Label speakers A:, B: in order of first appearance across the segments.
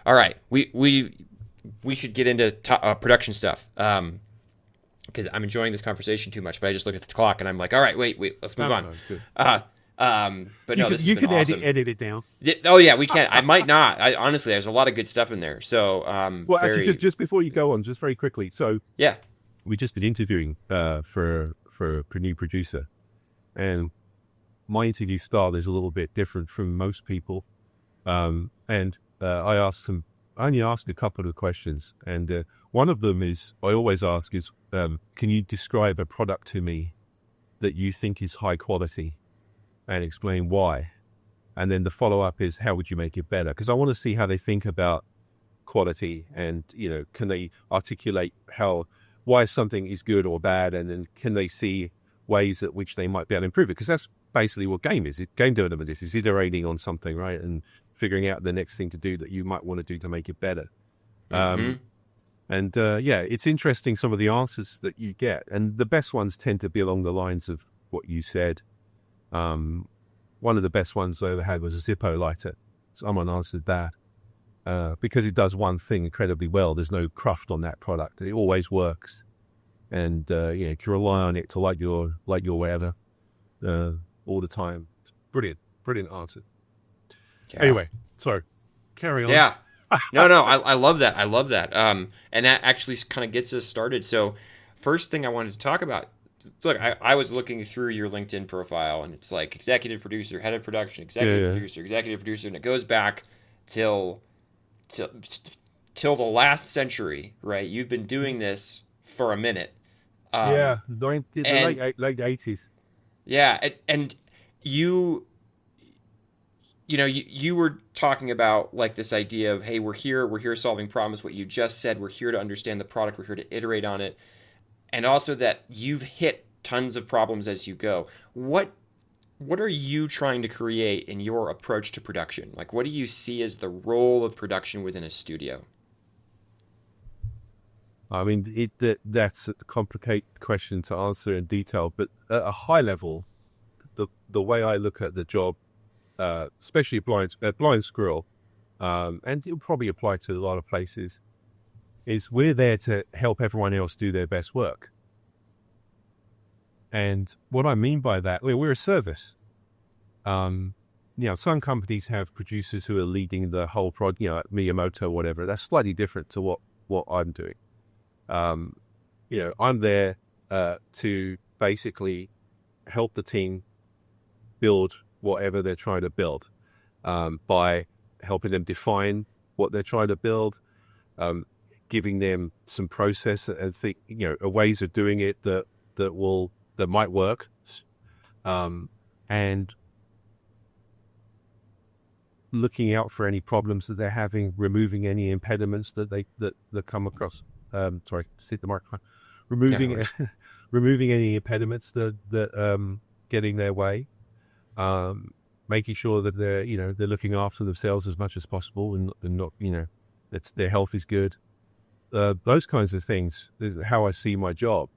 A: All right, we should get into production stuff. Because I'm enjoying this conversation too much, but I just look at the clock and I'm like, all right, wait, let's
B: No,
A: move
B: no,
A: on.
B: no, good.
A: But no, this has
B: You
A: been
B: could
A: awesome.
B: edit it down.
A: Oh yeah, we can. I might not. I honestly, there's a lot of good stuff in there. So
B: Well, actually,
A: very
B: just before you go on, just very quickly. So
A: yeah.
B: we just been interviewing for a new producer, and my interview style is a little bit different from most people. And I asked some. I only asked a couple of questions, and one of them is I always ask is, can you describe a product to me that you think is high quality, and explain why? And then the follow up is, how would you make it better? Because I want to see how they think about quality, and can they articulate how why something is good or bad, and then can they see ways at which they might be able to improve it? Because that's basically what game is. Game development is iterating on something, right, and figuring out the next thing to do that you might want to do to make it better.
A: Mm-hmm.
B: And yeah, it's interesting some of the answers that you get, and the best ones tend to be along the lines of what you said. One of the best ones I ever had was a Zippo lighter. Someone answered that. Because it does one thing incredibly well. There's no cruft on that product. It always works, and you can rely on it to light your whatever all the time. Brilliant answer.
A: Yeah.
B: Anyway, so carry on.
A: Yeah. No, I love that. I love that. And that actually kind of gets us started. So, first thing I wanted to talk about. Look, I was looking through your LinkedIn profile, and it's like executive producer, head of production,
B: Yeah,
A: executive producer, and it goes back till till till the last century, right? You've been doing this for a minute,
B: yeah.
A: um,
B: The
A: and
B: late 80s.
A: yeah, and you you were talking about like this idea of, hey, we're here solving problems. What you just said, we're here to understand the product, we're here to iterate on it, and also that you've hit tons of problems as you go. What are you trying to create in your approach to production? Like, what do you see as the role of production within a studio?
B: I mean, that's a complicated question to answer in detail, but at a high level, the way I look at the job, especially blind squirrel, and it'll probably apply to a lot of places, is we're there to help everyone else do their best work. And what I mean by that, we're a service. Um, some companies have producers who are leading the whole project, Miyamoto, whatever. That's slightly different to what I'm doing. Um, I'm there to basically help the team build whatever they're trying to build, by helping them define what they're trying to build, um, giving them some process and ways of doing it that might work, and looking out for any problems that they're having, removing any impediments that come across. Sorry, hit the microphone.
A: Yeah, no
B: Removing
A: worries.
B: removing any impediments that get in their way. Making sure that they're looking after themselves as much as possible, and not that their health is good. Those kinds of things is how I see my job.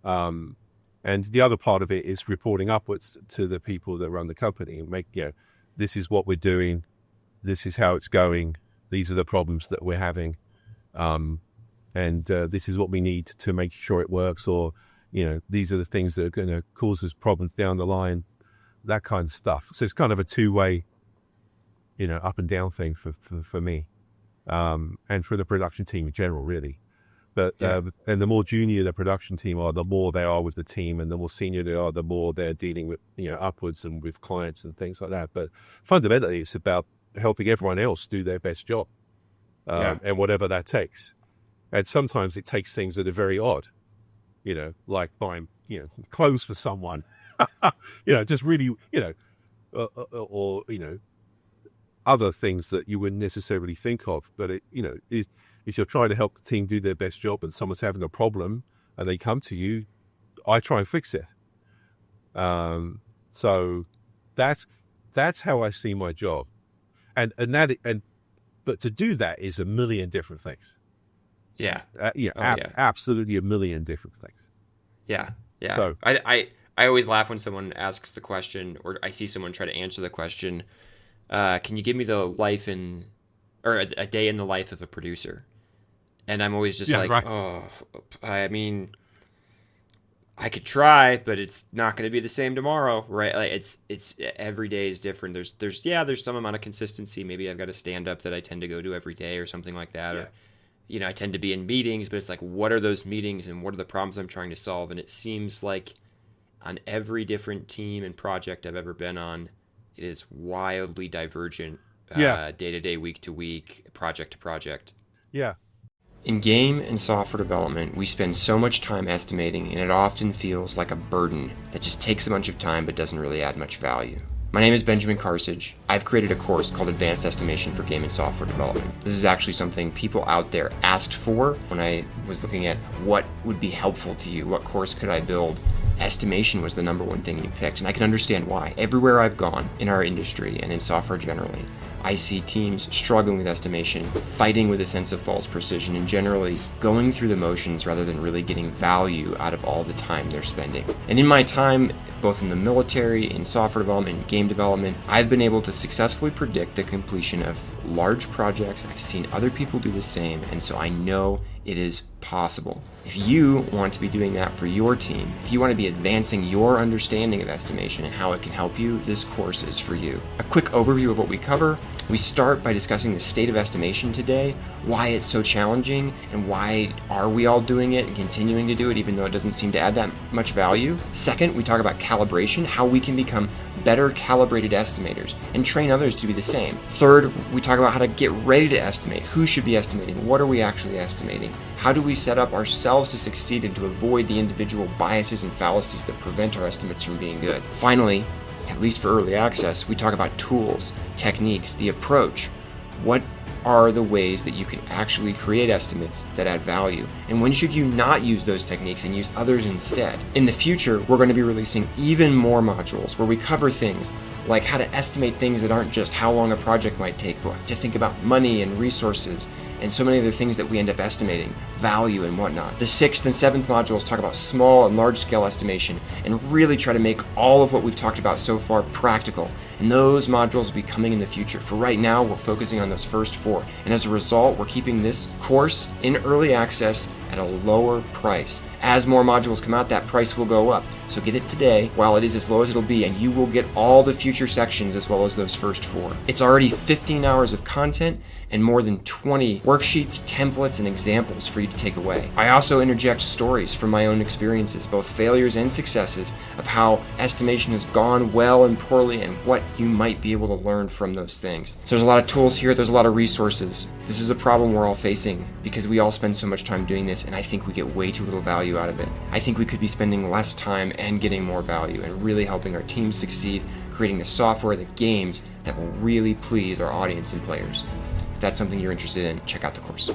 B: Um, and the other part of it is reporting upwards to the people that run the company and this is what we're doing, this is how it's going, these are the problems that we're having, um, and this is what we need to make sure it works, or these are the things that are going to cause us problems down the line, that kind of stuff. So it's kind of a two-way, up and down thing for me, and for the production team in general, really. But
A: Yeah.
B: and the more junior the production team are, the more they are with the team, and the more senior they are, the more they're dealing with upwards and with clients and things like that. But fundamentally, it's about helping everyone else do their best job,
A: Yeah.
B: and whatever that takes. And sometimes it takes things that are very odd, like buying clothes for someone, just really or other things that you wouldn't necessarily think of. But if you're trying to help the team do their best job and someone's having a problem and they come to you, I try and fix it. So that's how I see my job, and but to do that is a million different things.
A: Yeah. Oh yeah.
B: Absolutely a million different things.
A: Yeah. Yeah.
B: So
A: I always laugh when someone asks the question, or I see someone try to answer the question. Can you give me the life in or a day in the life of a producer. And I'm always just
B: Yeah,
A: like,
B: right.
A: oh, I mean, I could try, but it's not going to be the same tomorrow, right? Like it's every day is different. There's some amount of consistency. Maybe I've got a stand up that I tend to go to every day or something like that,
B: Yeah.
A: or I tend to be in meetings, but it's like, what are those meetings and what are the problems I'm trying to solve? And it seems like on every different team and project I've ever been on, it is wildly divergent,
B: Yeah.
A: day to day, week to week, project to project.
B: Yeah.
A: In game and software development, we spend so much time estimating, and it often feels like a burden that just takes a bunch of time but doesn't really add much value. My name is Benjamin Karsage. I've created a course called Advanced Estimation for Game and Software Development. This is actually something people out there asked for when I was looking at what would be helpful to you, what course could I build. Estimation was the number one thing you picked, and I can understand why. Everywhere I've gone in our industry and in software generally, I see teams struggling with estimation, fighting with a sense of false precision, and generally going through the motions rather than really getting value out of all the time they're spending. And in my time, both in the military, in software development, and game development, I've been able to successfully predict the completion of large projects. I've seen other people do the same, and so I know it is possible. If you want to be doing that for your team, if you want to be advancing your understanding of estimation and how it can help you, this course is for you. A quick overview of what we cover. We start by discussing the state of estimation today, why it's so challenging, and why are we all doing it and continuing to do it even though it doesn't seem to add that much value. Second, we talk about calibration, how we can become better calibrated estimators and train others to be the same. Third, we talk about how to get ready to estimate. Who should be estimating? What are we actually estimating? How do we set up ourselves to succeed and to avoid the individual biases and fallacies that prevent our estimates from being good? Finally, at least for early access, we talk about tools, techniques, the approach. What are the ways that you can actually create estimates that add value? And when should you not use those techniques and use others instead? In the future, we're going to be releasing even more modules where we cover things like how to estimate things that aren't just how long a project might take, but to think about money and resources and so many other things that we end up estimating, value and whatnot. The 6th and 7th modules talk about small and large scale estimation and really try to make all of what we've talked about so far practical. And those modules will be coming in the future. For right now, we're focusing on those first 4. And as a result, we're keeping this course in early access at a lower price. As more modules come out, that price will go up. So get it today while it is as low as it'll be, and you will get all the future sections as well as those first 4. It's already 15 hours of content and more than 20 worksheets, templates, and examples for you to take away. I also interject stories from my own experiences, both failures and successes, of how estimation has gone well and poorly and what you might be able to learn from those things. So there's a lot of tools here, there's a lot of resources. This is a problem we're all facing because we all spend so much time doing this, and I think we get way too little value out of it. I think we could be spending less time and getting more value and really helping our teams succeed, creating the software, the games that will really please our audience and players. If that's something you're interested in, check out the course.